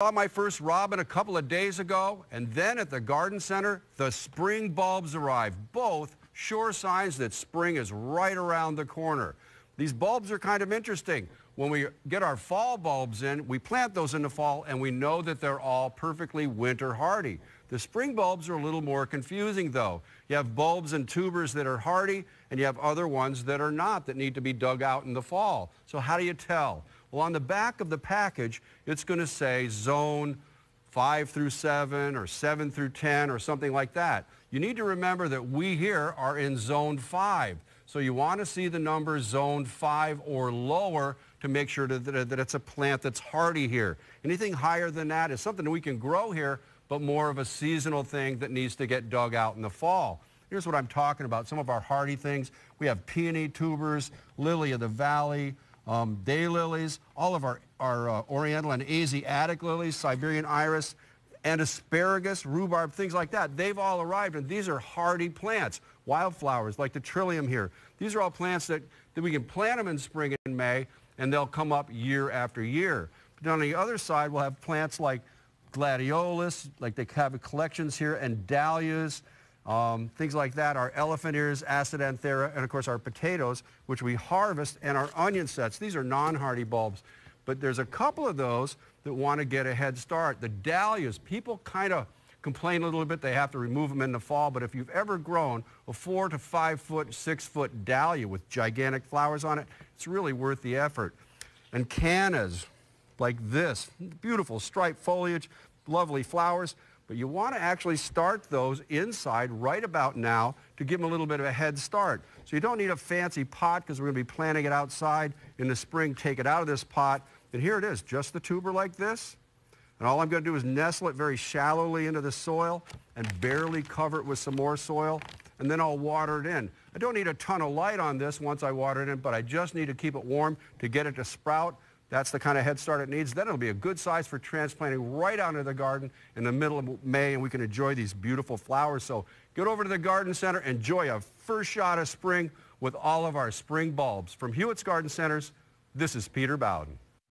Saw my first robin a couple of days ago, and then at the garden center, the spring bulbs arrived. Both sure signs that spring is right around the corner. These bulbs are kind of interesting. When we get our fall bulbs in, we plant those in the fall, and we know that they're all perfectly winter hardy. The spring bulbs are a little more confusing, though. You have bulbs and tubers that are hardy, and you have other ones that are not, that need to be dug out in the fall. So how do you tell? Well, on the back of the package, it's going to say zone 5 through 7 or 7 through 10 or something like that. You need to remember that we here are in zone 5. So you want to see the number zone 5 or lower to make sure that it's a plant that's hardy here. Anything higher than that is something that we can grow here, but more of a seasonal thing that needs to get dug out in the fall. Here's what I'm talking about, some of our hardy things. We have peony tubers, lily of the valley, daylilies, all of our oriental and Asiatic lilies, Siberian iris, and asparagus, rhubarb, things like that. They've all arrived, and these are hardy plants. Wildflowers like the trillium here. These are all plants that we can plant them in spring and May, and they'll come up year after year. But on the other side, we'll have plants like gladiolus, like they have collections here, and dahlias, things like that, our elephant ears, acidanthera, and of course our potatoes, which we harvest, and our onion sets. These are non-hardy bulbs, but there's a couple of those that want to get a head start. The dahlias, people kind of complain a little bit they have to remove them in the fall, but if you've ever grown a 4 to 5 foot, 6 foot dahlia with gigantic flowers on it, it's really worth the effort. And cannas, like this, beautiful striped foliage, lovely flowers. But you want to actually start those inside right about now to give them a little bit of a head start. So you don't need a fancy pot because we're going to be planting it outside in the spring. Take it out of this pot, and here it is, just the tuber like this. And all I'm going to do is nestle it very shallowly into the soil and barely cover it with some more soil, and then I'll water it in. I don't need a ton of light on this once I water it in, but I just need to keep it warm to get it to sprout. That's the kind of head start it needs. Then it'll be a good size for transplanting right out into the garden in the middle of May, and we can enjoy these beautiful flowers. So get over to the garden center, enjoy a first shot of spring with all of our spring bulbs. From Hewitt's Garden Centers, this is Peter Bowden.